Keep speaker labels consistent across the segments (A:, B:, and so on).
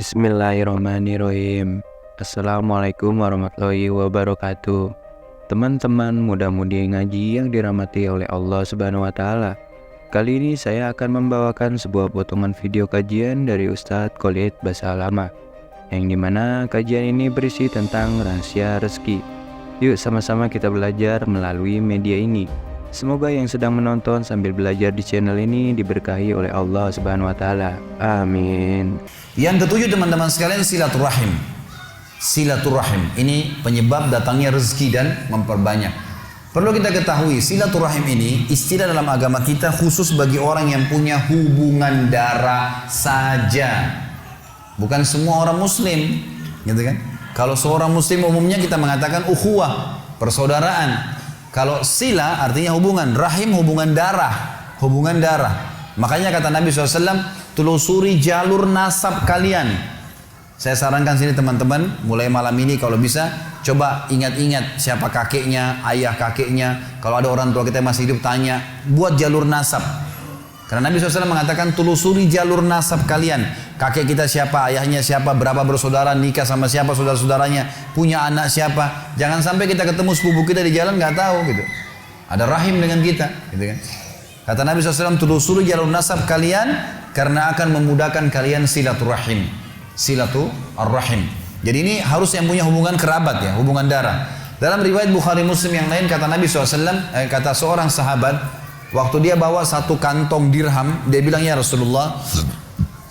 A: Bismillahirrahmanirrahim. Assalamualaikum warahmatullahi wabarakatuh. Teman-teman muda-mudi ngaji yang dirahmati oleh Allah Subhanahu wa Ta'ala. Kali ini saya akan membawakan sebuah potongan video kajian dari Ustadz Khalid Basalamah, yang dimana kajian ini berisi tentang rahasia rezeki. Yuk sama-sama kita belajar melalui media ini. Semoga yang sedang menonton sambil belajar di channel ini diberkahi oleh Allah Subhanahu wa Ta'ala. Amin.
B: Yang ketujuh teman-teman sekalian, silaturahim. Silaturahim ini penyebab datangnya rezeki dan memperbanyak. Perlu kita ketahui, silaturahim ini istilah dalam agama kita khusus bagi orang yang punya hubungan darah saja. Bukan semua orang muslim, gitu kan? Kalau seorang muslim umumnya kita mengatakan ukhuwah, persaudaraan. Kalau sila artinya hubungan, rahim hubungan darah, hubungan darah. Makanya kata Nabi SAW, telusuri jalur nasab kalian. Saya sarankan sini teman-teman, mulai malam ini kalau bisa, coba ingat-ingat siapa kakeknya, ayah kakeknya. Kalau ada orang tua kita yang masih hidup, tanya, buat jalur nasab. Karena Nabi SAW mengatakan, telusuri jalur nasab kalian. Kakek kita siapa, ayahnya siapa, berapa bersaudara, nikah sama siapa, saudara-saudaranya, punya anak siapa. Jangan sampai kita ketemu sepupu kita di jalan nggak tahu gitu. Ada rahim dengan kita, gitu kan? Kata Nabi SAW, telusuri jalur nasab kalian karena akan memudahkan kalian silaturahim. Silaturahim. Jadi ini harus yang punya hubungan kerabat ya, hubungan darah. Dalam riwayat Bukhari Muslim yang lain kata Nabi SAW, kata seorang sahabat, waktu dia bawa satu kantong dirham, dia bilang, ya Rasulullah,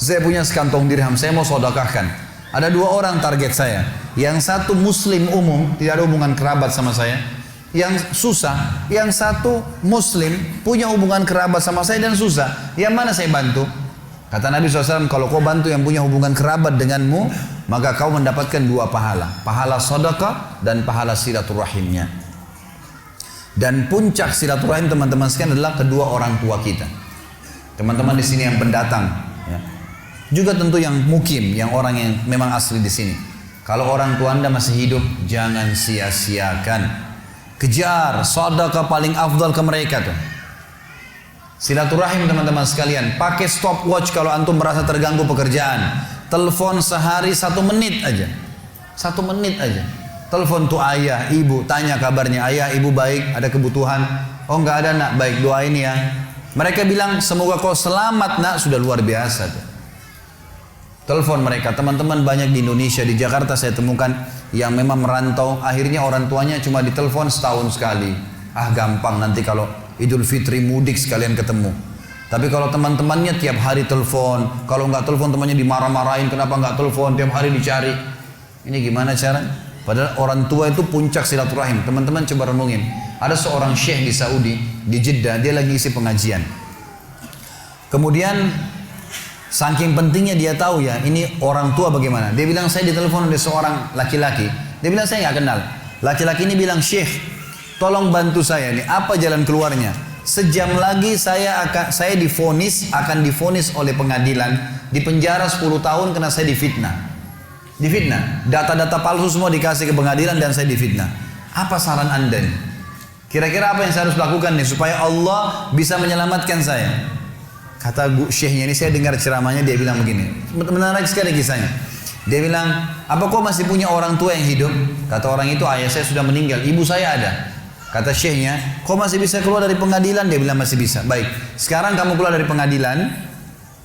B: saya punya sekantong dirham, saya mau sedekahkan. Ada dua orang target saya. Yang satu muslim umum, tidak ada hubungan kerabat sama saya. Yang susah, yang satu muslim, punya hubungan kerabat sama saya dan susah. Yang mana saya bantu? Kata Nabi SAW, kalau kau bantu yang punya hubungan kerabat denganmu, maka kau mendapatkan dua pahala. Pahala sedekah dan pahala silaturahimnya. Dan puncak silaturahim teman-teman sekalian adalah kedua orang tua kita. Teman-teman di sini yang pendatang, ya. Juga tentu yang mukim, yang orang yang memang asli di sini. Kalau orang tua Anda masih hidup, jangan sia-siakan. Kejar sedekah paling afdal ke mereka tuh. Silaturahim teman-teman sekalian, pakai stopwatch kalau antum merasa terganggu pekerjaan. Telepon sehari 1 menit aja. 1 menit aja. Telepon tuh ayah, ibu, tanya kabarnya, ayah, ibu baik, ada kebutuhan? Oh enggak ada nak, baik doain ya. Mereka bilang semoga kau selamat nak, sudah luar biasa tuh. Telepon mereka, teman-teman banyak di Indonesia, di Jakarta saya temukan yang memang merantau, akhirnya orang tuanya cuma ditelepon setahun sekali. Ah gampang nanti kalau Idul Fitri mudik sekalian ketemu. Tapi kalau teman-temannya tiap hari telepon, kalau nggak telepon temannya dimarah-marahin, kenapa nggak telepon, tiap hari dicari. Ini gimana cara? Padahal orang tua itu puncak silaturahim. Teman-teman coba renungin. Ada seorang syekh di Saudi, di Jeddah, dia lagi isi pengajian. Kemudian saking pentingnya dia tahu ya, ini orang tua bagaimana. Dia bilang, saya ditelepon oleh seorang laki-laki. Dia bilang, saya nggak kenal. Laki-laki ini bilang, syekh, tolong bantu saya nih, apa jalan keluarnya? Sejam lagi saya akan divonis oleh pengadilan, dipenjara 10 tahun karena saya difitnah. Difitnah, data-data palsu semua dikasih ke pengadilan dan saya difitnah. Apa saran Anda nih? Kira-kira apa yang saya harus lakukan nih supaya Allah bisa menyelamatkan saya? Kata syekhnya ini, saya dengar ceramahnya, dia bilang begini, menarik sekali kisahnya. Dia bilang, apa kau masih punya orang tua yang hidup? Kata orang itu, ayah saya sudah meninggal, ibu saya ada. Kata syekhnya, kau masih bisa keluar dari pengadilan? Dia bilang masih bisa. Baik, sekarang kamu keluar dari pengadilan,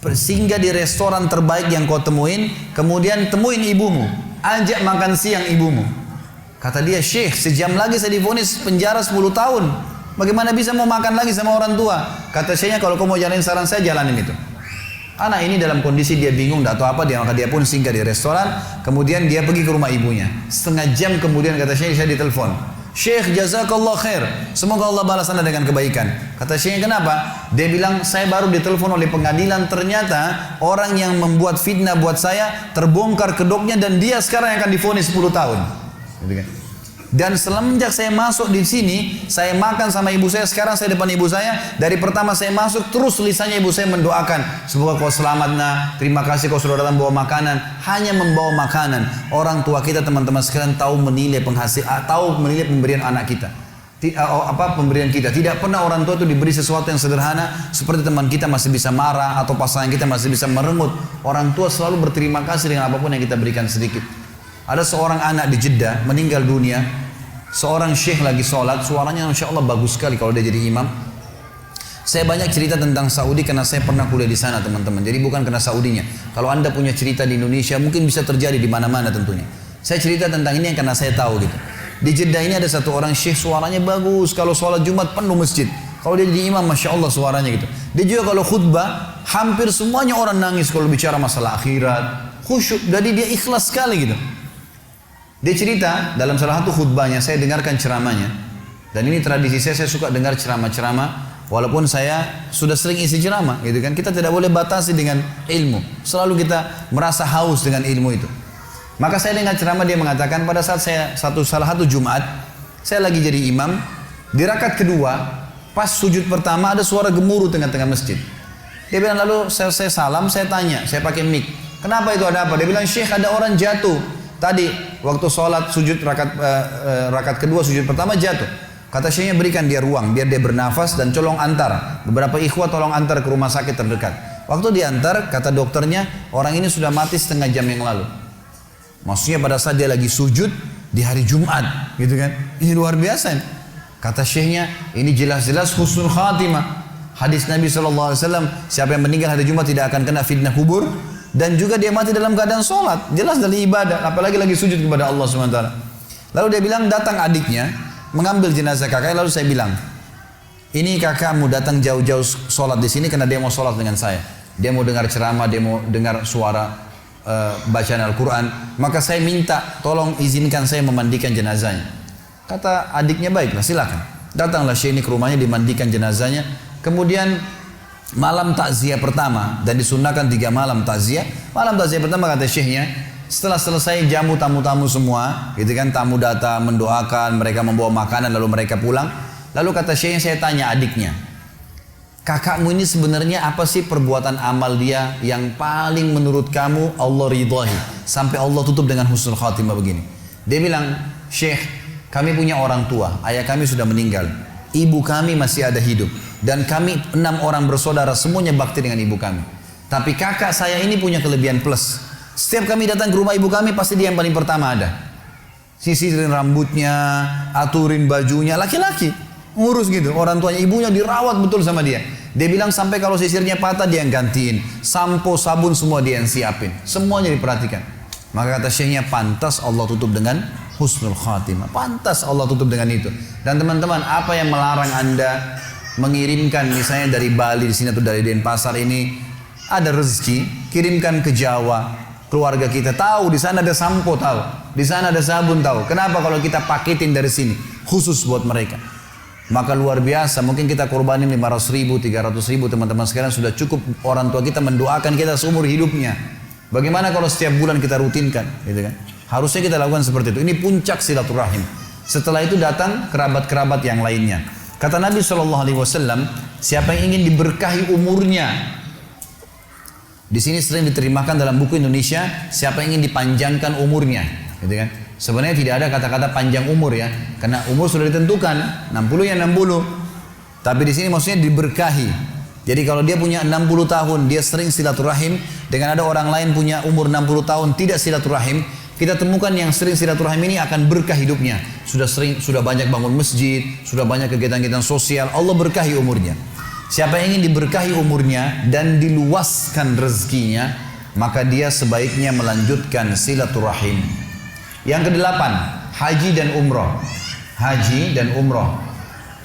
B: singgah di restoran terbaik yang kau temuin, kemudian temuin ibumu, ajak makan siang ibumu. Kata dia, syekh, sejam lagi saya divonis penjara 10 tahun. Bagaimana bisa mau makan lagi sama orang tua? Kata syekhnya, kalau kau mau jalanin saran saya, jalanin itu. Anak ini dalam kondisi dia bingung, tidak tahu apa, maka dia pun singgah di restoran, kemudian dia pergi ke rumah ibunya. Setengah jam kemudian kata syekh, saya ditelepon. Syekh, jazakallah khair, semoga Allah balas anda dengan kebaikan. Kata syekhnya, kenapa? Dia bilang, saya baru ditelepon oleh pengadilan, ternyata orang yang membuat fitnah buat saya terbongkar kedoknya dan dia sekarang akan divonis 10 tahun. Gitu kan? Dan semenjak saya masuk di sini, saya makan sama ibu saya, sekarang saya depan ibu saya, dari pertama saya masuk, terus lisannya ibu saya mendoakan, semoga kau selamat nak, terima kasih kau sudah datang bawa makanan. Hanya membawa makanan. Orang tua kita teman-teman sekalian tahu menilai pemberian anak kita. pemberian kita. Tidak pernah orang tua itu diberi sesuatu yang sederhana seperti teman kita masih bisa marah atau pasangan kita masih bisa merengut. Orang tua selalu berterima kasih dengan apapun yang kita berikan sedikit. Ada seorang anak di Jeddah meninggal dunia. Seorang syekh lagi sholat, suaranya Masya Allah bagus sekali kalau dia jadi imam. Saya banyak cerita tentang Saudi karena saya pernah kuliah di sana teman-teman. Jadi bukan karena Saudinya. Kalau anda punya cerita di Indonesia mungkin bisa terjadi di mana-mana tentunya. Saya cerita tentang ini yang karena saya tahu gitu. Di Jeddah ini ada satu orang syekh suaranya bagus. Kalau sholat Jumat penuh masjid. Kalau dia jadi imam Masya Allah suaranya gitu. Dia juga kalau khutbah hampir semuanya orang nangis kalau bicara masalah akhirat. Khusyuk. Jadi dia ikhlas sekali gitu. Dia cerita dalam salah satu khutbahnya saya dengarkan ceramahnya. Dan ini tradisi saya suka dengar ceramah-ceramah. Walaupun saya sudah sering isi ceramah gitu kan. Kita tidak boleh batasi dengan ilmu. Selalu kita merasa haus dengan ilmu itu. Maka saya dengar ceramah dia mengatakan pada saat saya salah satu Jumat, saya lagi jadi imam, di rakaat kedua, pas sujud pertama ada suara gemuruh tengah-tengah masjid. Dia bilang lalu saya salam, saya tanya, saya pakai mic, kenapa itu ada apa? Dia bilang syekh ada orang jatuh. Tadi waktu sholat sujud rakaat kedua sujud pertama jatuh. Kata syekhnya berikan dia ruang biar dia bernafas dan tolong antar. Beberapa ikhwah tolong antar ke rumah sakit terdekat. Waktu diantar kata dokternya orang ini sudah mati setengah jam yang lalu. Maksudnya pada saat dia lagi sujud di hari Jumat, gitu kan? Ini luar biasa. Kata syekhnya, ini jelas-jelas husnul khatimah. Hadis Nabi SAW, siapa yang meninggal hari Jumat tidak akan kena fitnah kubur. Dan juga dia mati dalam keadaan sholat. Jelas dari ibadah, apalagi lagi sujud kepada Allah SWT. Lalu dia bilang, datang adiknya, mengambil jenazah kakaknya, lalu saya bilang, ini kakakmu datang jauh-jauh sholat di sini karena dia mau sholat dengan saya. Dia mau dengar ceramah, dia mau dengar suara bacaan Al-Quran, maka saya minta tolong izinkan saya memandikan jenazahnya. Kata adiknya baiklah silakan. Datanglah syekh ini ke rumahnya dimandikan jenazahnya. Kemudian malam takziah pertama dan disunahkan 3 malam takziah. Malam takziah pertama kata syekhnya setelah selesai jamu tamu-tamu semua, gitu kan tamu datang mendoakan, mereka membawa makanan lalu mereka pulang. Lalu kata syekhnya saya tanya adiknya, kakakmu ini sebenarnya apa sih perbuatan amal dia yang paling menurut kamu Allah ridhahi sampai Allah tutup dengan husnul khatimah begini? Dia bilang, Syekh, kami punya orang tua, ayah kami sudah meninggal, ibu kami masih ada hidup, dan kami 6 orang bersaudara semuanya bakti dengan ibu kami. Tapi kakak saya ini punya kelebihan plus. Setiap kami datang ke rumah ibu kami pasti dia yang paling pertama ada. Sisirin rambutnya, aturin bajunya, laki-laki. Ngurus gitu, orang tuanya ibunya dirawat betul sama dia. Dia bilang sampai kalau sisirnya patah dia yang gantiin, sampo, sabun semua dia yang siapin, semuanya diperhatikan. Maka kata syekhnya pantas Allah tutup dengan husnul khatimah, pantas Allah tutup dengan itu. Dan teman-teman, apa yang melarang anda mengirimkan misalnya dari Bali di sini atau dari Denpasar ini ada rezeki, kirimkan ke Jawa, keluarga kita tahu di sana ada sampo tahu, di sana ada sabun tahu. Kenapa kalau kita paketin dari sini khusus buat mereka? Maka luar biasa, mungkin kita korbanin 500 ribu, 300 ribu, teman-teman sekalian sudah cukup orang tua kita mendoakan kita seumur hidupnya. Bagaimana kalau setiap bulan kita rutinkan, gitu kan? Harusnya kita lakukan seperti itu. Ini puncak silaturahim. Setelah itu datang kerabat-kerabat yang lainnya. Kata Nabi SAW, siapa yang ingin diberkahi umurnya, di sini sering diterjemahkan dalam buku Indonesia, siapa yang ingin dipanjangkan umurnya, gitu kan? Sebenarnya tidak ada kata-kata panjang umur ya, karena umur sudah ditentukan, 60 ya 60. Tapi di sini maksudnya diberkahi. Jadi kalau dia punya 60 tahun, dia sering silaturahim, dengan ada orang lain punya umur 60 tahun tidak silaturahim, kita temukan yang sering silaturahim ini akan berkah hidupnya. Sudah banyak bangun masjid, sudah banyak kegiatan-kegiatan sosial, Allah berkahi umurnya. Siapa yang ingin diberkahi umurnya dan diluaskan rezekinya, maka dia sebaiknya melanjutkan silaturahim. Yang kedelapan, haji dan umroh. Haji dan umroh.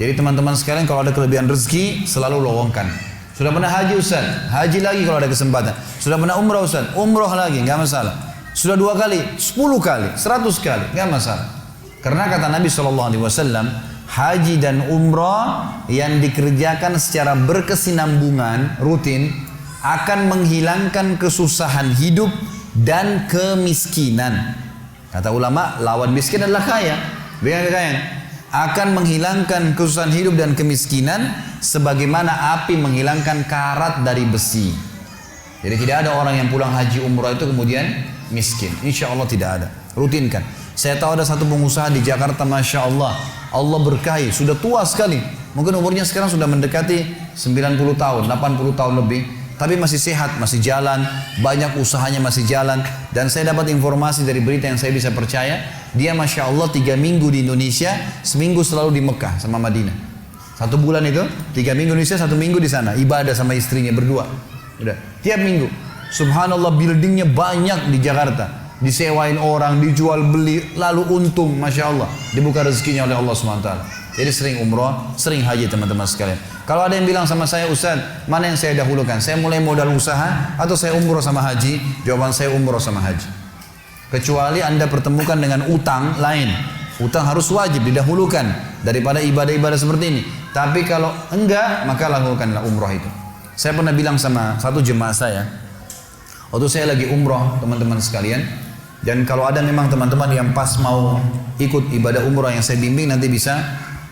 B: Jadi teman-teman sekalian kalau ada kelebihan rezeki selalu lowongkan. Sudah pernah haji Ustaz? Haji lagi kalau ada kesempatan. Sudah pernah umroh Ustaz? Umroh lagi, nggak masalah. Sudah 2 kali, 10 kali, 100 kali, nggak masalah. Karena kata Nabi SAW, haji dan umroh yang dikerjakan secara berkesinambungan, rutin, akan menghilangkan kesusahan hidup dan kemiskinan. Kata ulama, lawan miskin adalah kaya. Bukan kekayaan. Akan menghilangkan kesusahan hidup dan kemiskinan sebagaimana api menghilangkan karat dari besi. Jadi tidak ada orang yang pulang haji umrah itu kemudian miskin. Insya Allah tidak ada. Rutinkan. Saya tahu ada satu pengusaha di Jakarta, Masya Allah. Allah berkahi, sudah tua sekali. Mungkin umurnya sekarang sudah mendekati 90 tahun, 80 tahun lebih. Tapi masih sehat, masih jalan. Banyak usahanya masih jalan. Dan saya dapat informasi dari berita yang saya bisa percaya. Dia Masya Allah 3 minggu di Indonesia, seminggu selalu di Mekah sama Madinah. 1 bulan itu, 3 minggu Indonesia, 1 minggu di sana. Ibadah sama istrinya berdua. Udah, tiap minggu. Subhanallah, buildingnya banyak di Jakarta. Disewain orang, dijual beli, lalu untung, Masya Allah. Dibuka rezekinya oleh Allah SWT. Jadi sering umrah, sering haji teman-teman sekalian. Kalau ada yang bilang sama saya, Ustaz, mana yang saya dahulukan? Saya mulai modal usaha atau saya umrah sama haji? Jawaban saya umrah sama haji. Kecuali Anda pertemukan dengan utang lain. Utang harus wajib didahulukan daripada ibadah-ibadah seperti ini. Tapi kalau enggak, maka lakukanlah umrah itu. Saya pernah bilang sama satu jemaah saya, waktu saya lagi umrah teman-teman sekalian, dan kalau ada memang teman-teman yang pas mau ikut ibadah umrah yang saya bimbing, nanti bisa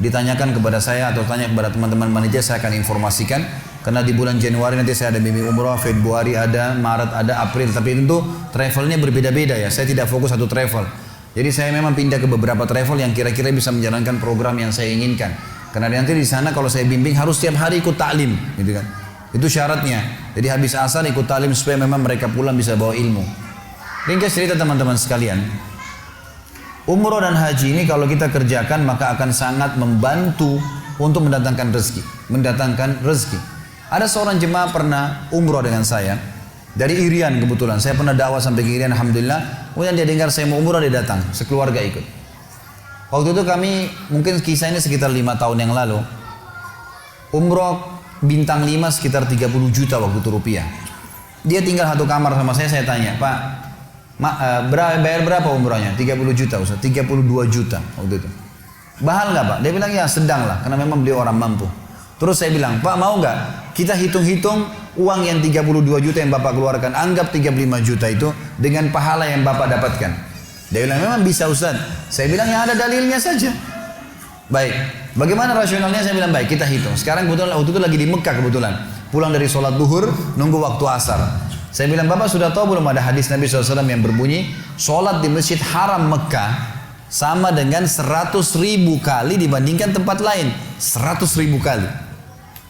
B: ditanyakan kepada saya atau tanya kepada teman-teman panitia, saya akan informasikan. Karena di bulan Januari nanti saya ada bimbing umrah, Februari ada, Maret ada, April. Tapi tentu travelnya berbeda-beda ya, saya tidak fokus satu travel. Jadi saya memang pindah ke beberapa travel yang kira-kira bisa menjalankan program yang saya inginkan. Karena nanti di sana kalau saya bimbing harus tiap hari ikut taklim, gitu kan. Itu syaratnya. Jadi habis asar ikut taklim supaya memang mereka pulang bisa bawa ilmu. Ringkas cerita teman-teman sekalian, umroh dan haji ini kalau kita kerjakan maka akan sangat membantu untuk mendatangkan rezeki. Ada seorang jemaah pernah umroh dengan saya dari Irian kebetulan. Saya pernah dakwah sampai ke Irian, alhamdulillah. Kemudian dia dengar saya mau umroh, dia datang, sekeluarga ikut. Waktu itu kami, mungkin kisah ini sekitar 5 tahun yang lalu, umroh bintang 5 sekitar 30 juta waktu itu rupiah. Dia tinggal satu kamar sama saya tanya, Pak, bayar berapa umrohnya? 30 juta Ustaz, 32 juta waktu itu. Mahal nggak Pak? Dia bilang ya sedang lah, karena memang beliau orang mampu. Terus saya bilang, Pak mau nggak kita hitung-hitung uang yang 32 juta yang Bapak keluarkan, anggap 35 juta itu dengan pahala yang Bapak dapatkan. Dia bilang memang bisa Ustaz. Saya bilang ya ada dalilnya saja. Baik, bagaimana rasionalnya? Saya bilang baik, kita hitung. Sekarang kebetulan waktu itu lagi di Mekah kebetulan. Pulang dari sholat duhur, nunggu waktu asar. Saya bilang, Bapak sudah tahu belum ada hadis Nabi SAW yang berbunyi, sholat di Masjid Haram Mekah sama dengan 100.000 kali dibandingkan tempat lain. 100.000 kali.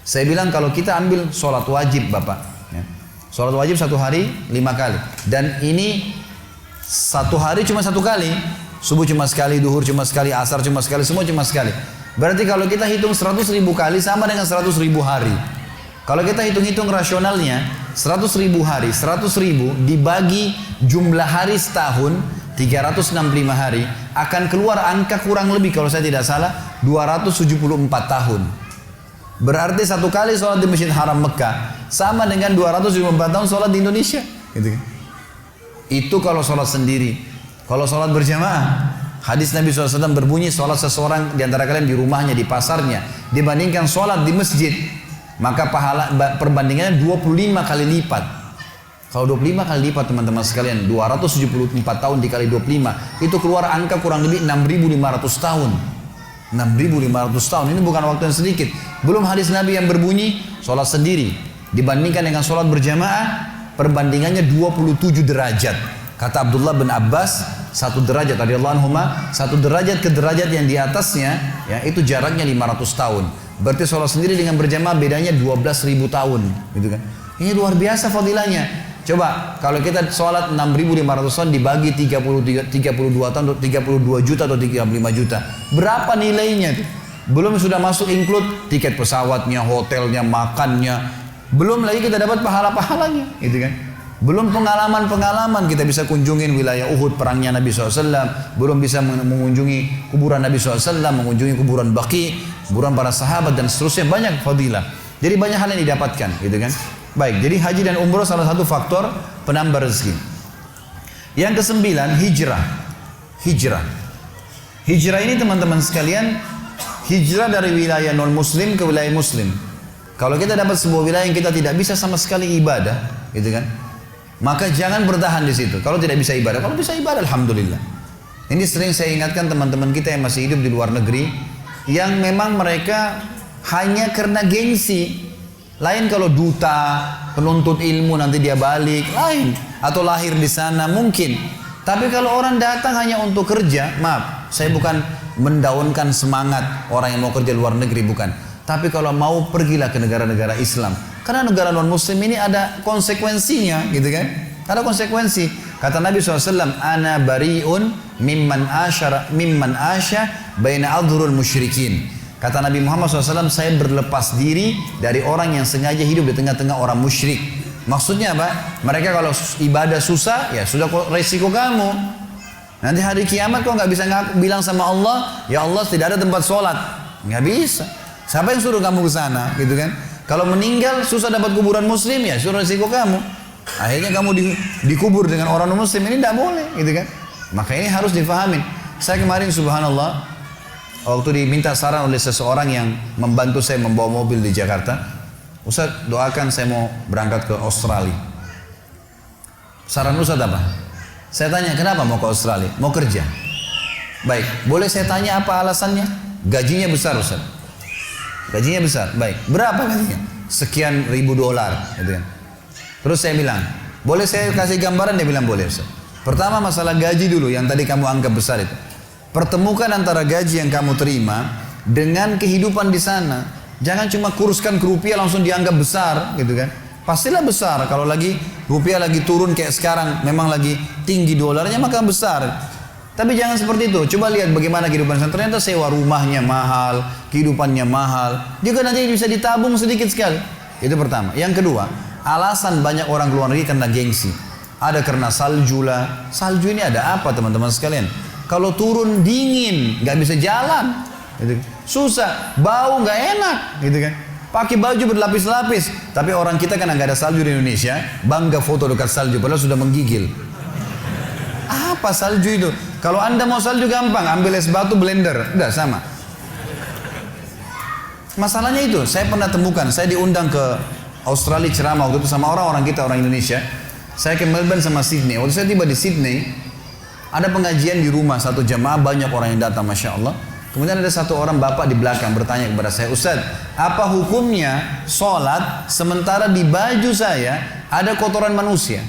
B: Saya bilang kalau kita ambil sholat wajib Bapak. Ya. Sholat wajib 1 hari 5 kali. Dan ini 1 hari cuma 1 kali. Subuh cuma sekali, duhur cuma sekali, asar cuma sekali, semua cuma sekali. Berarti kalau kita hitung 100.000 kali sama dengan 100.000 hari. Kalau kita hitung-hitung rasionalnya, 100.000 hari, 100.000 dibagi jumlah hari setahun, 365 hari, akan keluar angka kurang lebih kalau saya tidak salah, 274 tahun. Berarti 1 kali sholat di Masjid Haram Mekah, sama dengan 274 tahun sholat di Indonesia. Gitu kan? Itu kalau sholat sendiri. Kalau sholat berjamaah, hadis Nabi SAW berbunyi, sholat seseorang di antara kalian di rumahnya, di pasarnya, dibandingkan sholat di masjid, maka pahala perbandingannya 25 kali lipat. Kalau 25 kali lipat teman-teman sekalian, 274 tahun dikali 25, itu keluar angka kurang lebih 6.500 tahun. 6.500 tahun, ini bukan waktu yang sedikit. Belum hadis Nabi yang berbunyi, sholat sendiri dibandingkan dengan sholat berjamaah, perbandingannya 27 derajat. Kata Abdullah bin Abbas, 1 derajat radhiyallahu anhuma, 1 derajat ke derajat yang di atasnya, ya itu jaraknya 500 tahun. Berarti sholat sendiri dengan berjamaah bedanya 12.000 tahun, gitu kan? Ini luar biasa fadilahnya. Coba kalau kita sholat 6.500 tahun dibagi 32 tahun, 32 juta atau 35 juta, berapa nilainya tuh? Belum sudah masuk include tiket pesawatnya, hotelnya, makannya, belum lagi kita dapat pahala-pahalanya, gitu kan? Belum pengalaman-pengalaman, kita bisa kunjungin wilayah Uhud perangnya Nabi SAW, belum bisa mengunjungi kuburan Nabi SAW, mengunjungi kuburan Baqi, kuburan para sahabat dan seterusnya, banyak fadilah. Jadi banyak hal yang didapatkan, gitu kan? Baik, jadi haji dan umrah salah satu faktor penambah rezeki. Yang ke-9, hijrah. Hijrah ini teman-teman sekalian, hijrah dari wilayah non-muslim ke wilayah muslim. Kalau kita dapat sebuah wilayah yang kita tidak bisa sama sekali ibadah, gitu kan? Maka jangan bertahan di situ. Kalau tidak bisa ibadah, kalau bisa ibadah, alhamdulillah. Ini sering saya ingatkan teman-teman kita yang masih hidup di luar negeri, yang memang mereka hanya karena gengsi. Lain kalau duta, penuntut ilmu nanti dia balik, lain. Atau lahir di sana, mungkin. Tapi kalau orang datang hanya untuk kerja, maaf, saya bukan mendaunkan semangat orang yang mau kerja luar negeri, bukan. Tapi kalau mau, pergilah ke negara-negara Islam. Karena negara non-muslim ini ada konsekuensinya, gitu kan. Ada konsekuensi. Kata Nabi SAW, Ana bari'un mimman asya baina adhurul musyrikin. Kata Nabi Muhammad SAW, saya berlepas diri dari orang yang sengaja hidup di tengah-tengah orang musyrik. Maksudnya apa? Mereka kalau ibadah susah, ya sudah resiko kamu. Nanti hari kiamat kok nggak bisa bilang sama Allah, ya Allah tidak ada tempat sholat. Nggak bisa. Siapa yang suruh kamu ke sana, gitu kan? Kalau meninggal susah dapat kuburan muslim, ya suruh resiko kamu. Akhirnya kamu dikubur dengan orang muslim, ini tidak boleh, gitu kan? Maka ini harus difahamin. Saya kemarin subhanallah, waktu diminta saran oleh seseorang yang membantu saya membawa mobil di Jakarta, Ustaz doakan saya mau berangkat ke Australia. Saran Ustaz apa? Saya tanya kenapa mau ke Australia? Mau kerja. Baik, boleh saya tanya apa alasannya? Gajinya besar Ustaz. Gajinya besar, baik. Berapa gajinya? Sekian ribu dolar, gitu kan. Terus saya bilang, boleh saya kasih gambaran? Dia bilang boleh Ustaz. Pertama masalah gaji dulu yang tadi kamu anggap besar itu. Pertemukan antara gaji yang kamu terima dengan kehidupan di sana. Jangan cuma kuruskan ke rupiah langsung dianggap besar, gitu kan. Pastilah besar kalau lagi rupiah lagi turun kayak sekarang, memang lagi tinggi dolarnya maka besar. Tapi jangan seperti itu. Coba lihat bagaimana kehidupan sana. Ternyata sewa rumahnya mahal, kehidupannya mahal. Juga nanti bisa ditabung sedikit sekali. Itu pertama. Yang kedua, alasan banyak orang keluar negeri karena gengsi. Ada karena salju lah. Salju ini ada apa teman-teman sekalian? Kalau turun dingin, nggak bisa jalan, gitu. Susah, bau nggak enak, gitu kan? Pakai baju berlapis-lapis. Tapi orang kita kan nggak ada salju di Indonesia, bangga foto dekat salju, padahal sudah menggigil. Apa salju itu? Kalau anda mau salju gampang, ambil es batu blender, udah sama. Masalahnya itu, saya pernah temukan, saya diundang ke Australia ceramah waktu itu sama orang-orang kita, orang Indonesia. Saya ke Melbourne sama Sydney. Waktu saya tiba di Sydney, ada pengajian di rumah satu jamaah, banyak orang yang datang, Masya Allah. Kemudian ada satu orang bapak di belakang bertanya kepada saya, Ustaz, apa hukumnya sholat sementara di baju saya ada kotoran manusia?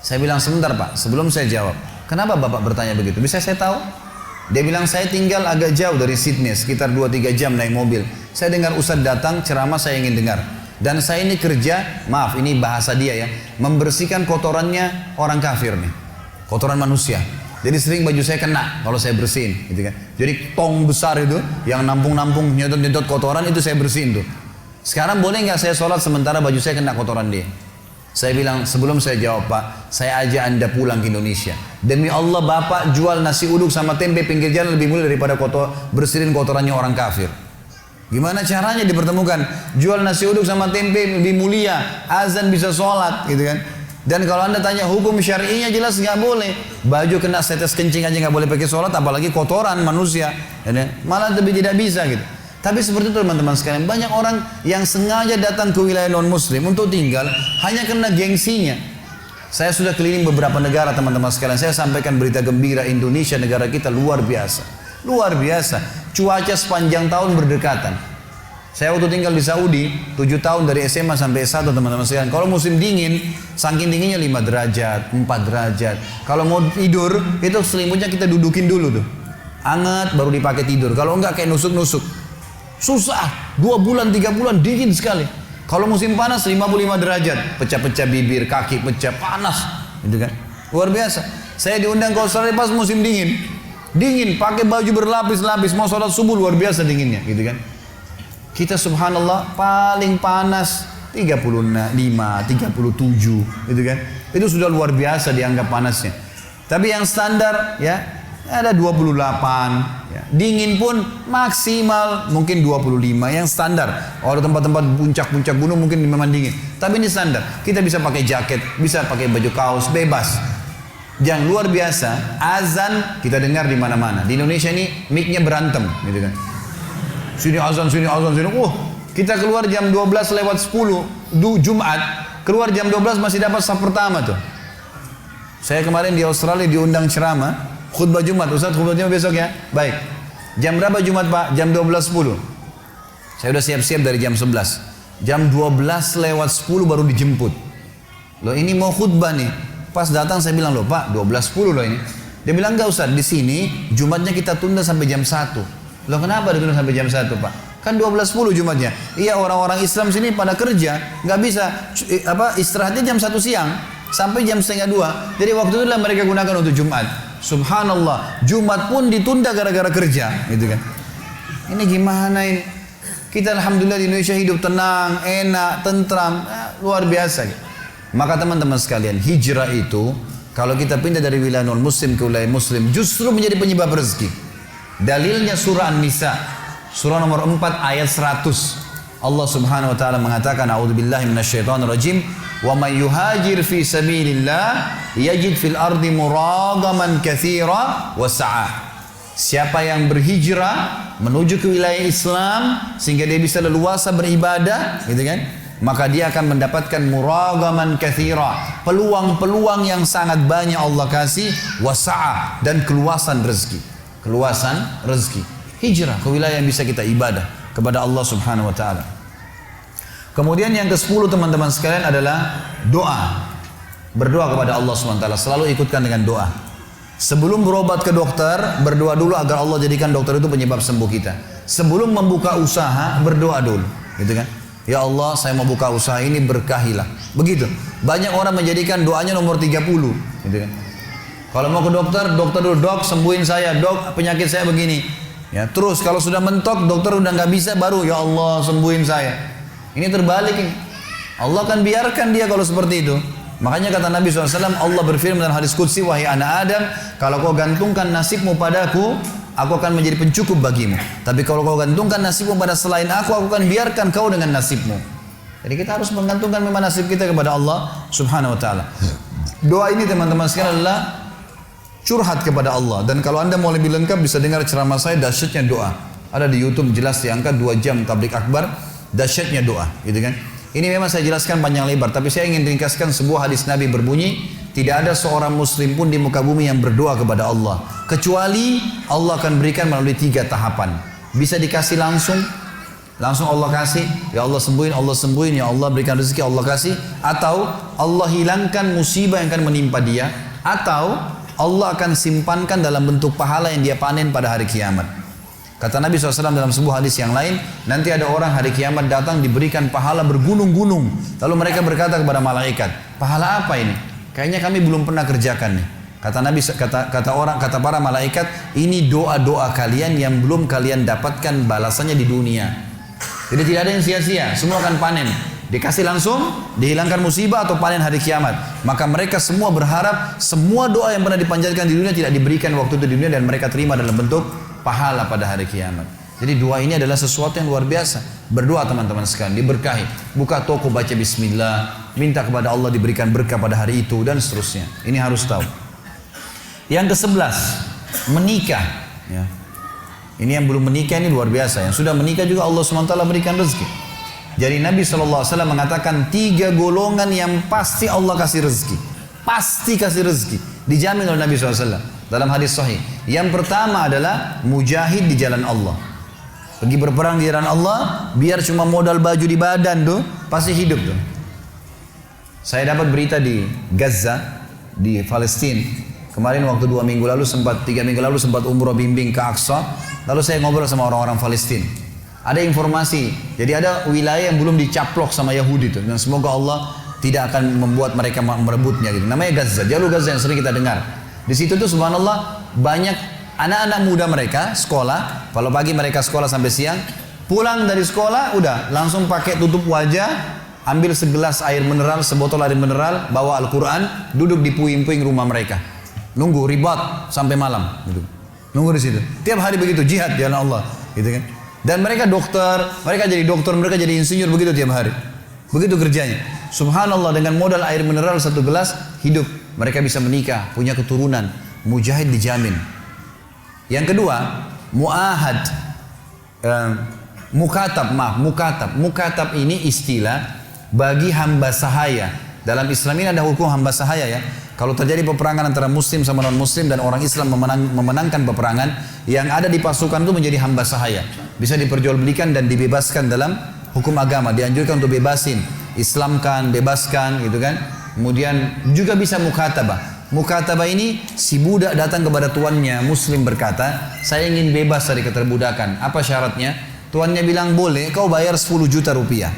B: Saya bilang, sebentar Pak, sebelum saya jawab, kenapa bapak bertanya begitu? Bisa saya tahu? Dia bilang, saya tinggal agak jauh dari Sydney, sekitar 2-3 jam naik mobil. Saya dengar Ustaz datang, ceramah saya ingin dengar. Dan saya ini kerja, maaf ini bahasa dia ya, membersihkan kotorannya orang kafir nih. Kotoran manusia. Jadi sering baju saya kena kalau saya bersihin, gitu kan. Jadi tong besar itu yang nampung-nampung nyetot-nyetot kotoran itu saya bersihin tuh. Sekarang boleh nggak saya sholat sementara baju saya kena kotoran dia? Saya bilang sebelum saya jawab Pak, saya ajak anda pulang ke Indonesia. Demi Allah bapak jual nasi uduk sama tempe pinggir jalan lebih mulia daripada bersihin kotorannya orang kafir. Gimana caranya dipertemukan? Jual nasi uduk sama tempe lebih mulia, azan bisa sholat, gitu kan. Dan kalau anda tanya hukum syar'inya jelas nggak boleh. Baju kena setes kencing aja nggak boleh pakai sholat, apalagi kotoran manusia. Malah lebih tidak bisa gitu. Tapi seperti itu teman-teman sekalian, banyak orang yang sengaja datang ke wilayah non-muslim untuk tinggal hanya karena gengsinya. Saya sudah keliling beberapa negara teman-teman sekalian. Saya sampaikan berita gembira, Indonesia negara kita luar biasa. Luar biasa. Cuaca sepanjang tahun berdekatan. Saya waktu tinggal di Saudi 7 tahun dari SMA sampai S1 teman-teman sekalian. Kalau musim dingin, saking dinginnya 5 derajat, 4 derajat. Kalau mau tidur, itu selimutnya kita dudukin dulu tuh. Anget baru dipakai tidur. Kalau enggak kayak nusuk-nusuk. Susah. 2 bulan, 3 bulan dingin sekali. Kalau musim panas 55 derajat. Pecah-pecah bibir, kaki pecah, panas. Gitu kan. Luar biasa. Saya diundang ke Australia pas musim dingin. Dingin, pakai baju berlapis-lapis. Mau sholat subuh luar biasa dinginnya. Gitu kan. Kita subhanallah paling panas 35, 37 gitu kan. Itu sudah luar biasa dianggap panasnya. Tapi yang standar ya ada 28 ya. Dingin pun maksimal mungkin 25 yang standar. Ada tempat-tempat puncak-puncak gunung mungkin memang dingin. Tapi ini standar. Kita bisa pakai jaket, bisa pakai baju kaos, bebas. Yang luar biasa, azan kita dengar di mana-mana. Di Indonesia ini mic-nya berantem gitu kan. Sini azan, sini azan, sini. Kita keluar jam 12 lewat 10 Jumat, keluar jam 12 masih dapat saf pertama tuh. Saya kemarin di Australia diundang ceramah, khutbah Jumat. Ustaz khutbah Jumat besok ya? Baik. Jam berapa Jumat Pak? Jam 12.10. Saya udah siap-siap dari jam 11. Jam 12 lewat 10 baru dijemput. Loh ini mau khutbah nih. Pas datang saya bilang, loh Pak 12.10 loh ini. Dia bilang enggak Ustaz, di sini Jumatnya kita tunda sampai jam 1. Loh kenapa ditunda sampai jam 1 Pak? Kan 12.10 Jumatnya. Iya orang-orang Islam sini pada kerja, nggak bisa istirahatnya jam 1 siang sampai jam setengah 2. Jadi waktu itulah mereka gunakan untuk Jumat. Subhanallah, Jumat pun ditunda gara-gara kerja, gitu kan. Ini gimana ini? Kita alhamdulillah di Indonesia hidup tenang, enak, tentram, luar biasa. Maka teman-teman sekalian, hijrah itu kalau kita pindah dari wilayah non muslim ke wilayah muslim justru menjadi penyebab rezeki. Dalilnya surah An-Nisa, surah nomor 4 ayat 100. Allah Subhanahu wa taala mengatakan, a'udzubillahi minasyaitonir rajim, wa may yuhajir fi sabilillah yajid fil ardi muragaman katsira wa sa'a. Siapa yang berhijrah menuju ke wilayah Islam sehingga dia bisa leluasa beribadah, gitu kan? Maka dia akan mendapatkan muragaman katsira, peluang-peluang yang sangat banyak Allah kasih, wasa'a, dan keluasan rezeki. Keluasan rezeki. Hijrah ke wilayah yang bisa kita ibadah kepada Allah Subhanahu wa taala. Kemudian yang ke-10 teman-teman sekalian adalah doa. Berdoa kepada Allah Subhanahu wa taala, selalu ikutkan dengan doa. Sebelum berobat ke dokter, berdoa dulu agar Allah jadikan dokter itu penyebab sembuh kita. Sebelum membuka usaha, berdoa dulu, gitu kan? Ya Allah, saya mau buka usaha ini, berkahilah. Begitu. Banyak orang menjadikan doanya nomor 30, gitu kan? Kalau mau ke dokter, dokter dulu, dok sembuhin saya, dok penyakit saya begini. Ya, terus kalau sudah mentok, dokter udah nggak bisa, baru ya Allah sembuhin saya. Ini terbalik ini. Allah akan biarkan dia kalau seperti itu. Makanya kata Nabi SAW, Allah berfirman dalam hadis qudsi, wahai anak Adam, kalau kau gantungkan nasibmu padaku, aku akan menjadi pencukup bagimu. Tapi kalau kau gantungkan nasibmu pada selain aku akan biarkan kau dengan nasibmu. Jadi kita harus menggantungkan memang nasib kita kepada Allah Subhanahu wa taala. Doa ini teman-teman sekalian adalah curhat kepada Allah. Dan kalau anda mau lebih lengkap bisa dengar ceramah saya dahsyatnya doa. Ada di YouTube jelas diangkat 2 jam tablik akbar, dahsyatnya doa, gitu kan? Ini memang saya jelaskan panjang lebar, tapi saya ingin ringkaskan sebuah hadis Nabi berbunyi, tidak ada seorang muslim pun di muka bumi yang berdoa kepada Allah, kecuali Allah akan berikan melalui 3 tahapan. Bisa dikasih langsung Allah kasih, ya Allah sembuhin, ya Allah berikan rezeki, Allah kasih. Atau Allah hilangkan musibah yang akan menimpa dia. Atau Allah akan simpankan dalam bentuk pahala yang dia panen pada hari kiamat. Kata Nabi SAW dalam sebuah hadis yang lain, nanti ada orang hari kiamat datang diberikan pahala bergunung-gunung. Lalu mereka berkata kepada malaikat, pahala apa ini? Kayaknya kami belum pernah kerjakan nih. Kata Nabi, kata para malaikat, ini doa-doa kalian yang belum kalian dapatkan balasannya di dunia. Jadi tidak ada yang sia-sia, semua akan panen. Dikasih langsung, dihilangkan musibah atau panen hari kiamat. Maka mereka semua berharap semua doa yang pernah dipanjatkan di dunia tidak diberikan waktu itu di dunia dan mereka terima dalam bentuk pahala pada hari kiamat. Jadi doa ini adalah sesuatu yang luar biasa. Berdoa teman-teman sekalian, diberkahi. Buka toko baca bismillah, minta kepada Allah diberikan berkah pada hari itu dan seterusnya. Ini harus tahu. Yang ke-11, menikah. Ya. Ini yang belum menikah ini luar biasa. Yang sudah menikah juga Allah SWT berikan rezeki. Jadi Nabi SAW mengatakan 3 golongan yang pasti Allah kasih rezeki. Pasti kasih rezeki. Dijamin oleh Nabi SAW dalam hadis sahih. Yang pertama adalah mujahid di jalan Allah. Pergi berperang di jalan Allah, biar cuma modal baju di badan tuh, pasti hidup tuh. Saya dapat berita di Gaza, di Palestina. Kemarin waktu 3 minggu lalu sempat umroh bimbing ke Aqsa. Lalu saya ngobrol sama orang-orang Palestina. Ada informasi, jadi ada wilayah yang belum dicaplok sama Yahudi tuh. Dan semoga Allah tidak akan membuat mereka merebutnya gitu. Namanya Gaza, jalur Gaza yang sering kita dengar. Di situ tuh subhanallah banyak anak-anak muda mereka sekolah. Kalau pagi mereka sekolah sampai siang, pulang dari sekolah udah langsung pakai tutup wajah, ambil segelas air mineral, sebotol air mineral, bawa Al-Quran, duduk di puing-puing rumah mereka, nunggu ribat sampai malam, gitu. Nunggu di situ. Tiap hari begitu jihad jalan Allah, gitu kan? Dan mereka dokter, mereka jadi insinyur begitu tiap hari. Begitu kerjanya. Subhanallah, dengan modal air mineral 1 gelas hidup. Mereka bisa menikah, punya keturunan. Mujahid dijamin. Yang kedua, mu'ahad. Mukatab ini istilah bagi hamba sahaya. Dalam Islam ini ada hukum hamba sahaya ya. Kalau terjadi peperangan antara muslim sama non muslim dan orang Islam memenangkan peperangan, yang ada di pasukan itu menjadi hamba sahaya. Bisa diperjualbelikan dan dibebaskan dalam hukum agama, dianjurkan untuk bebasin, islamkan, bebaskan gitu kan. Kemudian juga bisa mukatabah. Mukatabah ini si budak datang kepada tuannya, muslim berkata, saya ingin bebas dari keterbudakan. Apa syaratnya? Tuannya bilang boleh, kau bayar 10 juta rupiah.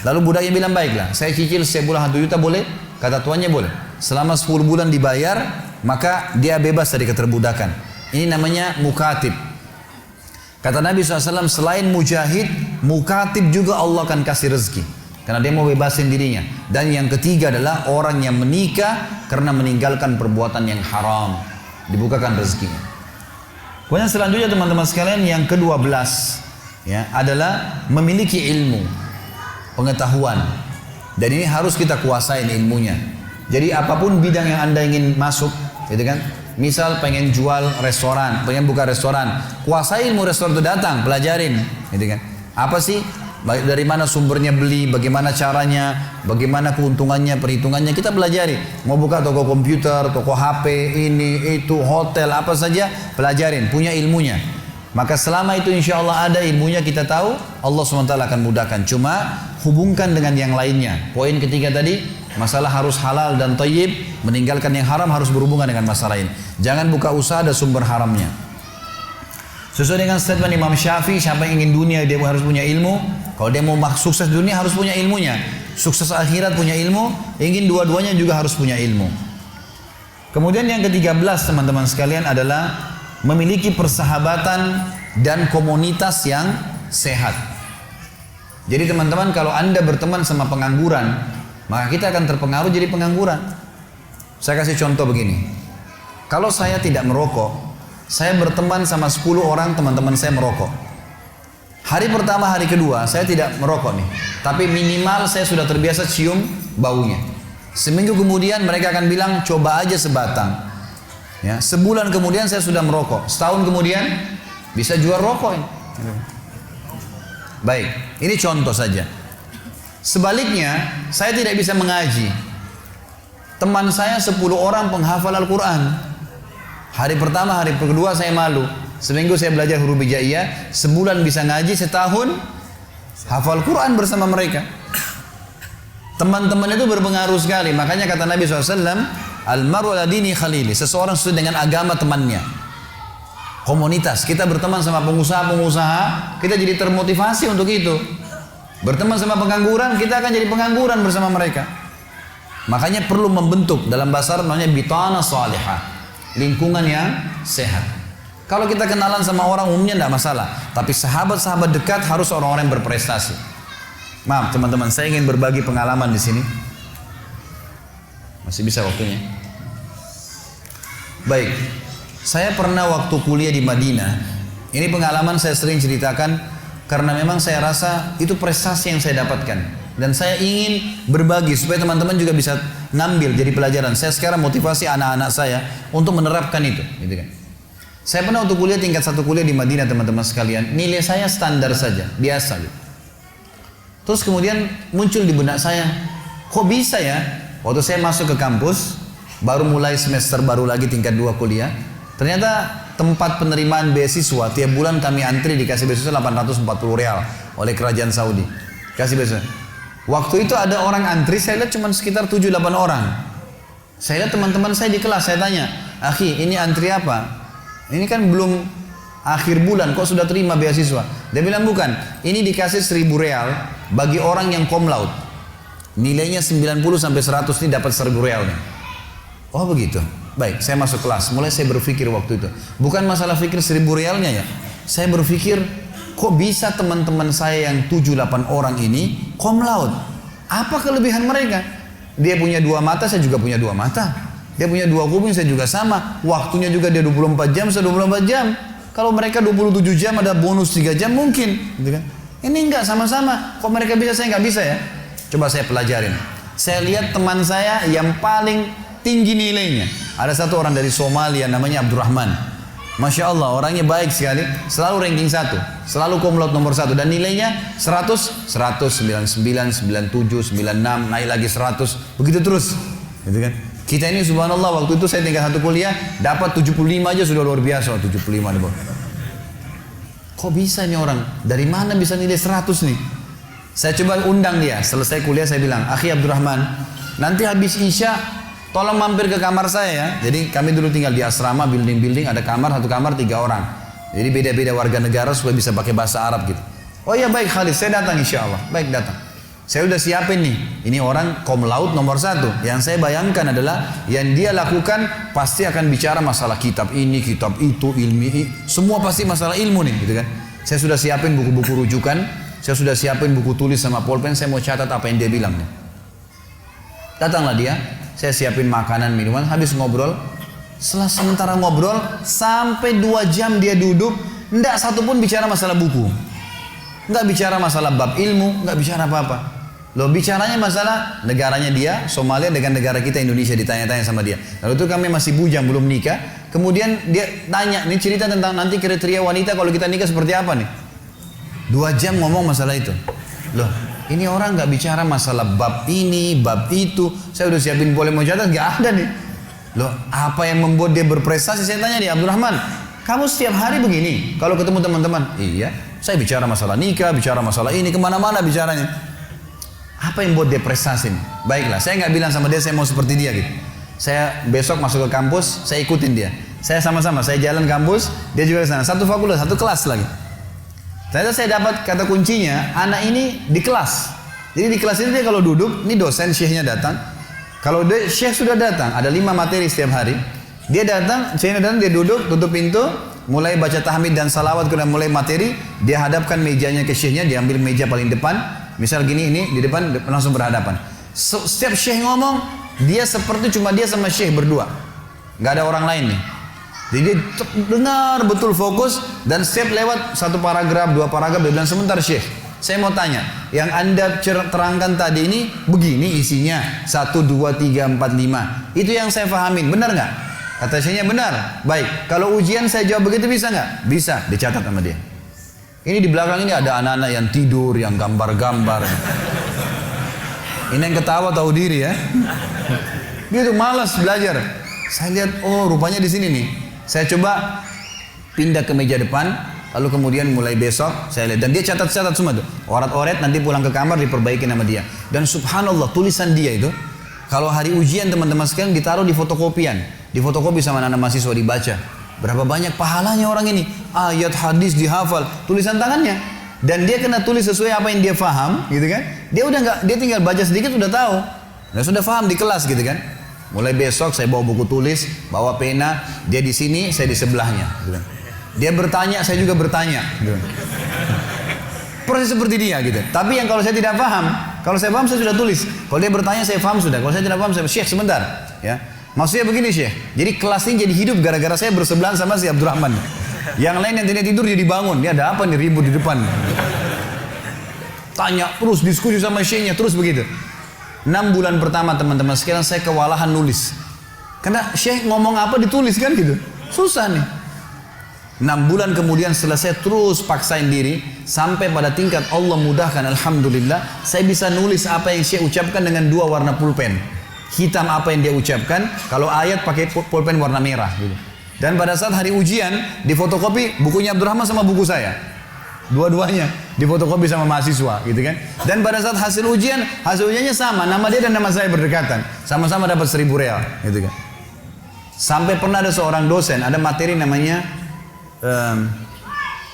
B: Lalu budaknya bilang baiklah, saya cicil setiap bulan 1 juta boleh? Kata tuannya boleh. Selama 10 bulan dibayar, maka dia bebas dari keterbudakan. Ini namanya mukatib. Kata Nabi SAW, selain mujahid, mukatib juga Allah akan kasih rezeki. Karena dia mau bebasin dirinya. Dan yang ketiga adalah orang yang menikah karena meninggalkan perbuatan yang haram. Dibukakan rezekinya. Kemudian selanjutnya teman-teman sekalian yang ke-12 ya, adalah memiliki ilmu, pengetahuan. Dan ini harus kita kuasain ilmunya. Jadi apapun bidang yang Anda ingin masuk, gitu kan? Misal pengen jual restoran, pengen buka restoran, kuasai ilmu restoran itu, datang, pelajarin, gitu kan? Apa sih? Dari mana sumbernya beli, bagaimana caranya, bagaimana keuntungannya, perhitungannya, kita pelajari. Mau buka toko komputer, toko HP, ini, itu, hotel, apa saja, pelajarin, punya ilmunya. Maka selama itu insya Allah ada ilmunya, kita tahu, Allah SWT akan mudahkan. Cuma hubungkan dengan yang lainnya. Poin ketiga tadi, masalah harus halal dan thayyib, meninggalkan yang haram harus berhubungan dengan masalah ini. Jangan buka usaha ada sumber haramnya. Sesuai dengan statement Imam Syafi'i, siapa yang ingin dunia dia harus punya ilmu. Kalau dia mau sukses dunia harus punya ilmunya. Sukses akhirat punya ilmu, ingin dua-duanya juga harus punya ilmu. Kemudian yang ke-13 teman-teman sekalian adalah memiliki persahabatan dan komunitas yang sehat. Jadi teman-teman, kalau Anda berteman sama pengangguran, maka kita akan terpengaruh jadi pengangguran. Saya kasih contoh begini. Kalau saya tidak merokok, saya berteman sama 10 orang teman-teman saya merokok. Hari pertama, hari kedua, saya tidak merokok nih. Tapi minimal saya sudah terbiasa cium baunya. Seminggu kemudian mereka akan bilang, coba aja sebatang. Ya, sebulan kemudian saya sudah merokok. Setahun kemudian bisa jual rokok ini. Baik, ini contoh saja. Sebaliknya, saya tidak bisa mengaji. Teman saya 10 orang penghafal Al-Quran. Hari pertama, hari kedua saya malu. Seminggu saya belajar huruf hijaiyah, sebulan bisa ngaji, setahun hafal Quran bersama mereka. Teman-teman itu berpengaruh sekali. Makanya kata Nabi SAW, Al-maru ala dini khalili. Seseorang sesuai dengan agama temannya. Komunitas, kita berteman sama pengusaha-pengusaha, kita jadi termotivasi untuk itu. Berteman sama pengangguran, kita akan jadi pengangguran bersama mereka. Makanya perlu membentuk, dalam bahasa Arab namanya bitana salihah, lingkungan yang sehat. Kalau kita kenalan sama orang umumnya tidak masalah, tapi sahabat-sahabat dekat harus orang-orang yang berprestasi. Maaf teman-teman, saya ingin berbagi pengalaman di sini. Masih bisa waktunya? Baik, saya pernah waktu kuliah di Madinah. Ini pengalaman saya sering ceritakan karena memang saya rasa itu prestasi yang saya dapatkan. Dan saya ingin berbagi supaya teman-teman juga bisa ngambil jadi pelajaran. Saya sekarang motivasi anak-anak saya untuk menerapkan itu, gitu kan. Saya pernah waktu kuliah tingkat 1 kuliah di Madinah teman-teman sekalian, nilai saya standar saja, biasa gitu. Terus kemudian muncul di benak saya, kok bisa ya? Waktu saya masuk ke kampus, baru mulai semester baru lagi tingkat 2 kuliah, ternyata tempat penerimaan beasiswa tiap bulan kami antri dikasih beasiswa 840 real oleh kerajaan Saudi. Kasih beasiswa. Waktu itu ada orang antri, saya lihat cuma sekitar 7-8 orang. Saya lihat teman-teman saya di kelas, saya tanya, "Akhi, ini antri apa? Ini kan belum akhir bulan, kok sudah terima beasiswa?" Dia bilang bukan, ini dikasih 1000 real bagi orang yang cum laude. Nilainya 90 sampai 100 ini dapat 1000 real nih. Oh begitu. Baik, saya masuk kelas. Mulai saya berpikir waktu itu, bukan masalah fikir 1000 realnya ya. Saya berpikir, kok bisa teman-teman saya yang 7-8 orang ini cum laude? Apa kelebihan mereka? Dia punya 2 mata, saya juga punya 2 mata. Dia punya 2 kuping, saya juga sama. Waktunya juga dia 24 jam, saya 24 jam. Kalau mereka 27 jam, ada bonus 3 jam mungkin. Gitu kan? Ini enggak sama-sama. Kok mereka bisa, saya enggak bisa ya? Coba saya pelajarin. Saya lihat teman saya yang paling tinggi nilainya. Ada satu orang dari Somalia namanya Abdurrahman. Masya Allah, orangnya baik sekali. Selalu ranking 1. Selalu cum laude nomor 1. Dan nilainya 100, 100, 99, 97, 96, naik lagi 100. Begitu terus. Gitu kan? Kita ini subhanallah waktu itu saya tinggal 1 kuliah dapat 75 aja sudah luar biasa. 75 nih bang. Kok bisa nih orang? Dari mana bisa nilai 100 nih? Saya coba undang dia, selesai kuliah saya bilang, Akhi Abdurrahman, nanti habis Isya tolong mampir ke kamar saya ya. Jadi kami dulu tinggal di asrama, building-building, ada kamar, satu kamar 3 orang. Jadi beda-beda warga negara supaya bisa pakai bahasa Arab gitu. Oh iya baik Khalid, saya datang insya Allah. Baik datang. Saya udah siapin nih, ini orang kaum laut nomor 1. Yang saya bayangkan adalah yang dia lakukan pasti akan bicara masalah kitab ini, kitab itu, ilmi, semua pasti masalah ilmu nih gitu kan. Saya sudah siapin buku-buku rujukan, saya sudah siapin buku tulis sama pulpen, saya mau catat apa yang dia bilang nih. Datanglah dia, saya siapin makanan, minuman, habis ngobrol. Setelah sementara ngobrol, sampai 2 jam dia duduk, enggak satu pun bicara masalah buku. Enggak bicara masalah bab ilmu, enggak bicara apa-apa. Loh bicaranya masalah negaranya dia, Somalia dengan negara kita Indonesia, ditanya-tanya sama dia. Lalu itu kami masih bujang, belum nikah. Kemudian dia tanya, ini cerita tentang nanti kriteria wanita kalau kita nikah seperti apa nih. 2 jam ngomong masalah itu. Loh, ini orang nggak bicara masalah bab ini, bab itu. Saya udah siapin boleh mau catat, nggak ada nih. Loh, apa yang membuat dia berprestasi? Saya tanya dia, Abdurrahman, kamu setiap hari begini kalau ketemu teman-teman? Iya, saya bicara masalah nikah, bicara masalah ini, kemana-mana bicaranya. Apa yang buat dia prestasi? Baiklah, saya nggak bilang sama dia saya mau seperti dia gitu. Saya besok masuk ke kampus, saya ikutin dia. Saya sama-sama, saya jalan kampus, dia juga ke sana. Satu fakultas, satu kelas lagi. Ternyata saya dapat kata kuncinya, anak ini di kelas. Jadi di kelas ini dia kalau duduk, ini dosen syekhnya datang. Kalau syekh sudah datang, ada 5 materi setiap hari. Dia datang, syekhnya datang, dia duduk, tutup pintu, mulai baca tahmid dan salawat, kemudian mulai materi. Dia hadapkan mejanya ke syekhnya, dia ambil meja paling depan. Misal gini, ini di depan langsung berhadapan. Setiap syekh ngomong, dia seperti cuma dia sama syekh berdua. Nggak ada orang lain nih. Jadi dia dengar betul fokus dan setiap lewat 1 paragraf, 2 paragraf dia bilang sebentar syekh. Saya mau tanya, yang anda terangkan tadi ini begini isinya 1, 2, 3, 4, 5. Itu yang saya fahamin, benar nggak? Kata syekhnya benar. Baik, kalau ujian saya jawab begitu bisa nggak? Bisa, dicatat sama dia. Ini di belakang ini ada anak-anak yang tidur, yang gambar-gambar. Ini yang ketawa tahu diri ya. Dia tuh malas belajar. Saya lihat, oh rupanya di sini nih. Saya coba pindah ke meja depan, lalu kemudian mulai besok saya lihat. Dan dia catat-catat semua tuh. Oret-oret nanti pulang ke kamar diperbaiki nama dia. Dan subhanallah tulisan dia itu, kalau hari ujian teman-teman sekalian ditaruh di fotokopian. Difotokopi sama anak mahasiswa dibaca. Berapa banyak pahalanya orang ini. Ayat hadis dihafal, tulisan tangannya. Dan dia kena tulis sesuai apa yang dia faham, gitu kan? Dia udah nggak, dia tinggal baca sedikit udah tahu. Dia sudah faham di kelas, gitu kan? Mulai besok saya bawa buku tulis, bawa pena, dia di sini, saya di sebelahnya. Gitu. Dia bertanya, saya juga bertanya. Gitu. Persis seperti dia gitu. Tapi yang kalau saya tidak paham, kalau saya paham saya sudah tulis. Kalau dia bertanya saya paham sudah. Kalau saya tidak paham saya Syekh sebentar. Ya, maksudnya begini Syekh. Jadi kelas ini jadi hidup gara-gara saya bersebelahan sama si Abdurrahman. Yang lain yang tidak tidur jadi bangun. Dia ada apa nih ribut di depan? Tanya terus diskusi sama Syekhnya terus begitu. 6 bulan pertama teman-teman sekalian saya kewalahan nulis. Karena Syekh ngomong apa ditulis kan gitu. Susah nih. 6 bulan kemudian setelah saya terus paksain diri sampai pada tingkat Allah mudahkan alhamdulillah saya bisa nulis apa yang Syekh ucapkan dengan 2 warna pulpen. Hitam apa yang dia ucapkan, kalau ayat pakai pulpen warna merah gitu. Dan pada saat hari ujian di fotokopi bukunya Abdurrahman sama buku saya. Dua-duanya difotokopi sama mahasiswa gitu kan. Dan pada saat hasil ujiannya sama, nama dia dan nama saya berdekatan. Sama-sama dapat 1.000 real gitu kan. Sampai pernah ada seorang dosen, ada materi namanya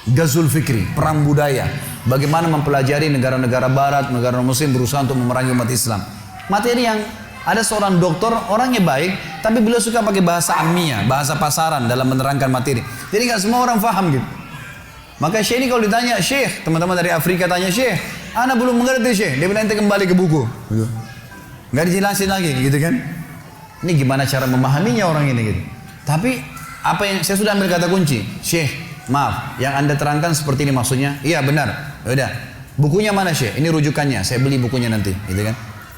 B: Ghazul Fikri, perang budaya. Bagaimana mempelajari negara-negara barat, negara muslim berusaha untuk memerangi umat Islam. Materi yang ada seorang dokter, orangnya baik, tapi beliau suka pakai bahasa ammiah, bahasa pasaran dalam menerangkan materi. Jadi nggak semua orang paham gitu. Maka Syekh ini kalau ditanya, Syekh, teman-teman dari Afrika tanya, Syekh, ana belum mengerti Syekh. Dia bilang, ente kembali ke buku. Nggak dijelasin lagi gitu kan. Ini gimana cara memahaminya orang ini gitu. Tapi apa yang saya sudah ambil kata kunci, Syekh, maaf, yang anda terangkan seperti ini maksudnya. Iya benar. Yaudah, bukunya mana Syekh? Ini rujukannya. Saya beli bukunya nanti, gitu kan.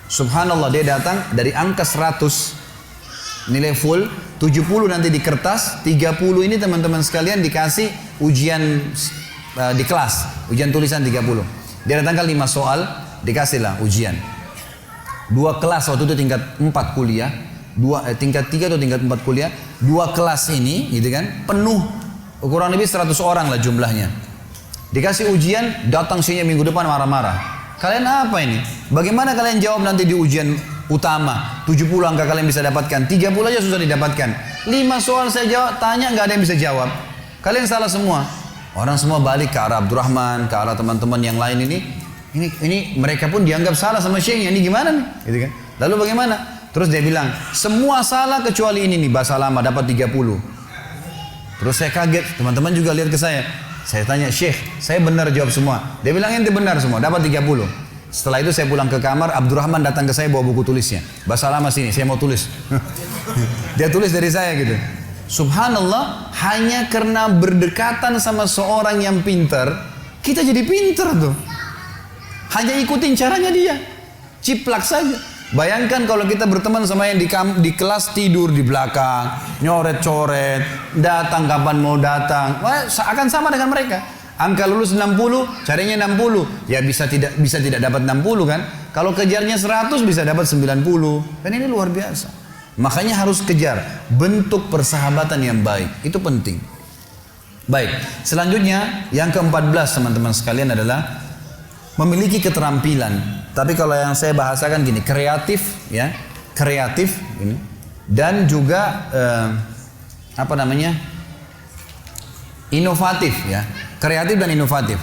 B: Subhanallah dia datang dari angka 100 nilai full, 70 nanti di kertas, 30 ini teman-teman sekalian dikasih ujian di kelas, ujian tulisan 30. Dia datangkan 5 soal, dikasihlah ujian. 2 kelas waktu itu tingkat 4 kuliah, tingkat 3 atau tingkat 4 kuliah, 2 kelas ini gitu kan, penuh, kurang lebih 100 orang lah jumlahnya. Dikasih ujian, datang sini minggu depan marah-marah. Kalian apa ini? Bagaimana kalian jawab nanti di ujian utama? 70 angka kalian bisa dapatkan, 30 aja susah didapatkan. 5 soal saya jawab, tanya nggak ada yang bisa jawab. Kalian salah semua. Orang semua balik ke arah Abdurrahman, ke arah teman-teman yang lain ini. Ini mereka pun dianggap salah sama syekhnya. Ini gimana nih? Gitu kan? Lalu bagaimana? Terus dia bilang, semua salah kecuali ini nih, bahasa lama dapat 30. Terus saya kaget, teman-teman juga lihat ke saya. Saya tanya, Syekh, saya benar jawab semua. Dia bilang ente benar semua, dapat 30. Setelah itu saya pulang ke kamar, Abdurrahman datang ke saya bawa buku tulisnya. Bahasa lama sini, saya mau tulis. Dia tulis dari saya gitu. Subhanallah, hanya karena berdekatan sama seorang yang pintar, kita jadi pintar tuh. Hanya ikutin caranya dia. Ciplak saja. Bayangkan kalau kita berteman sama yang di kelas tidur di belakang, nyoret-coret, datang kapan mau datang, akan sama dengan mereka. Angka lulus 60, carinya 60, ya bisa tidak dapat 60 kan? Kalau kejarnya 100 bisa dapat 90. Dan ini luar biasa. Makanya harus kejar bentuk persahabatan yang baik, itu penting. Baik, selanjutnya yang ke-14 teman-teman sekalian adalah memiliki keterampilan. Tapi kalau yang saya bahasakan gini, kreatif ya, kreatif ini, dan juga inovatif ya, kreatif dan inovatif.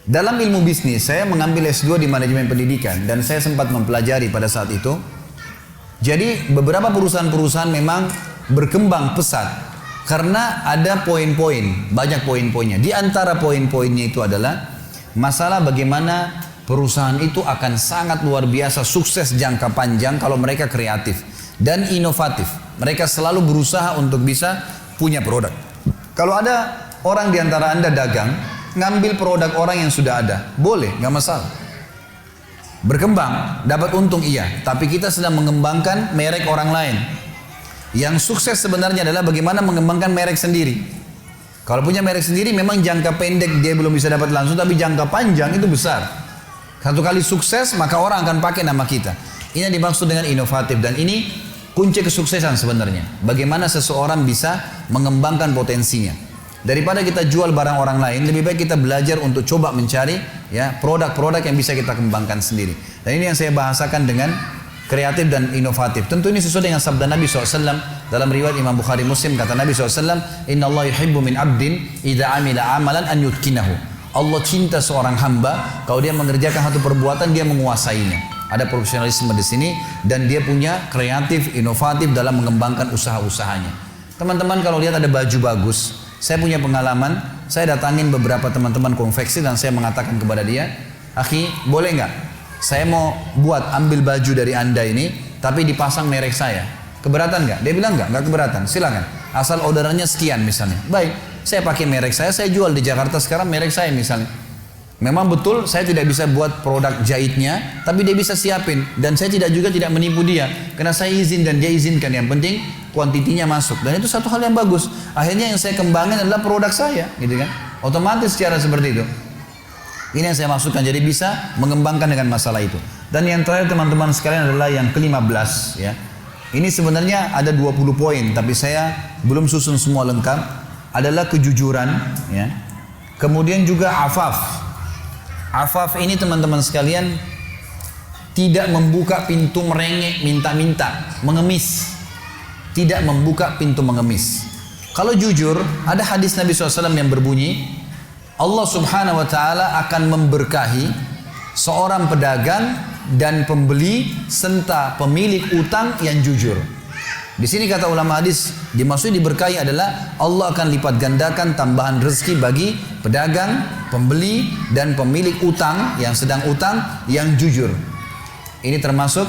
B: Dalam ilmu bisnis, saya mengambil S2 di manajemen pendidikan dan saya sempat mempelajari pada saat itu. Jadi beberapa perusahaan-perusahaan memang berkembang pesat karena ada poin-poin, banyak poin-poinnya. Di antara poin-poinnya itu adalah masalah bagaimana perusahaan itu akan sangat luar biasa sukses jangka panjang kalau mereka kreatif dan inovatif. Mereka selalu berusaha untuk bisa punya produk. Kalau ada orang di antara Anda dagang, ngambil produk orang yang sudah ada, boleh, nggak masalah. Berkembang, dapat untung iya, tapi kita sedang mengembangkan merek orang lain. Yang sukses sebenarnya adalah bagaimana mengembangkan merek sendiri. Kalau punya merek sendiri memang jangka pendek dia belum bisa dapat langsung, tapi jangka panjang itu besar. Satu kali sukses maka orang akan pakai nama kita. Ini yang dimaksud dengan inovatif dan ini kunci kesuksesan sebenarnya. Bagaimana seseorang bisa mengembangkan potensinya. Daripada kita jual barang orang lain, lebih baik kita belajar untuk coba mencari ya produk-produk yang bisa kita kembangkan sendiri. Dan ini yang saya bahasakan dengan kreatif dan inovatif. Tentu ini sesuai dengan sabda Nabi SAW dalam riwayat Imam Bukhari Muslim, kata Nabi SAW, Inna Allah yuhibbu min abdin idha amila amalan an yutkinahu. Allah cinta seorang hamba kalau dia mengerjakan satu perbuatan dia menguasainya. Ada profesionalisme di sini dan dia punya kreatif, inovatif dalam mengembangkan usaha-usahanya. Teman-teman kalau lihat ada baju bagus, saya punya pengalaman, saya datangin beberapa teman-teman konveksi dan saya mengatakan kepada dia, akhi boleh nggak? Saya mau ambil baju dari anda ini, tapi dipasang merek saya. Keberatan nggak? Dia bilang nggak keberatan. Silakan. Asal orderannya sekian misalnya. Baik, saya pakai merek saya jual di Jakarta sekarang merek saya misalnya. Memang betul saya tidak bisa buat produk jahitnya, tapi dia bisa siapin. Dan saya tidak menipu dia, karena saya izin dan dia izinkan. Yang penting kuantitinya masuk. Dan itu satu hal yang bagus. Akhirnya yang saya kembangin adalah produk saya, gitu kan? Otomatis secara seperti itu. Ini yang saya maksudkan, jadi bisa mengembangkan dengan masalah itu. Dan yang terakhir teman-teman sekalian adalah yang ke-15 ya. Ini sebenarnya ada 20 poin, tapi saya belum susun semua lengkap. Adalah kejujuran ya. Kemudian juga afaf. Afaf ini teman-teman sekalian tidak membuka pintu merengek, minta-minta, mengemis. Tidak membuka pintu mengemis. Kalau jujur, ada hadis Nabi SAW yang berbunyi, Allah Subhanahu wa Ta'ala akan memberkahi seorang pedagang dan pembeli serta pemilik utang yang jujur. Di sini kata ulama hadis, dimaksud diberkahi adalah Allah akan lipat gandakan tambahan rezeki bagi pedagang, pembeli dan pemilik utang yang sedang utang yang jujur. Ini termasuk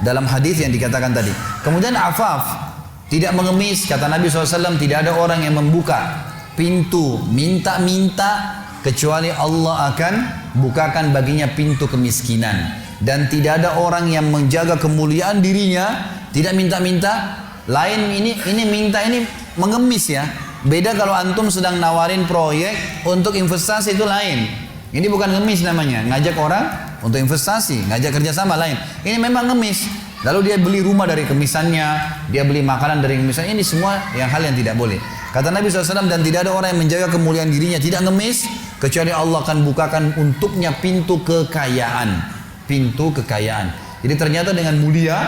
B: dalam hadis yang dikatakan tadi. Kemudian afaf, tidak mengemis, kata Nabi SAW, tidak ada orang yang membuka pintu minta-minta kecuali Allah akan bukakan baginya pintu kemiskinan. Dan tidak ada orang yang menjaga kemuliaan dirinya tidak minta-minta. Lain ini minta, ini mengemis ya. Beda kalau antum sedang nawarin proyek untuk investasi, itu lain. Ini bukan ngemis namanya, ngajak orang untuk investasi, ngajak kerjasama lain. Ini memang ngemis. Lalu dia beli rumah dari kemisannya, dia beli makanan dari kemisannya, ini semua hal yang tidak boleh. Kata Nabi SAW, dan tidak ada orang yang menjaga kemuliaan dirinya, tidak ngemis, kecuali Allah akan bukakan untuknya pintu kekayaan. Pintu kekayaan. Jadi ternyata dengan mulia,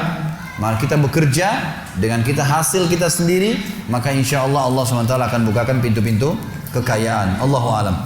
B: maka kita bekerja, dengan kita hasil kita sendiri, maka insya Allah Allah SWT akan bukakan pintu-pintu kekayaan. Allahu a'lam.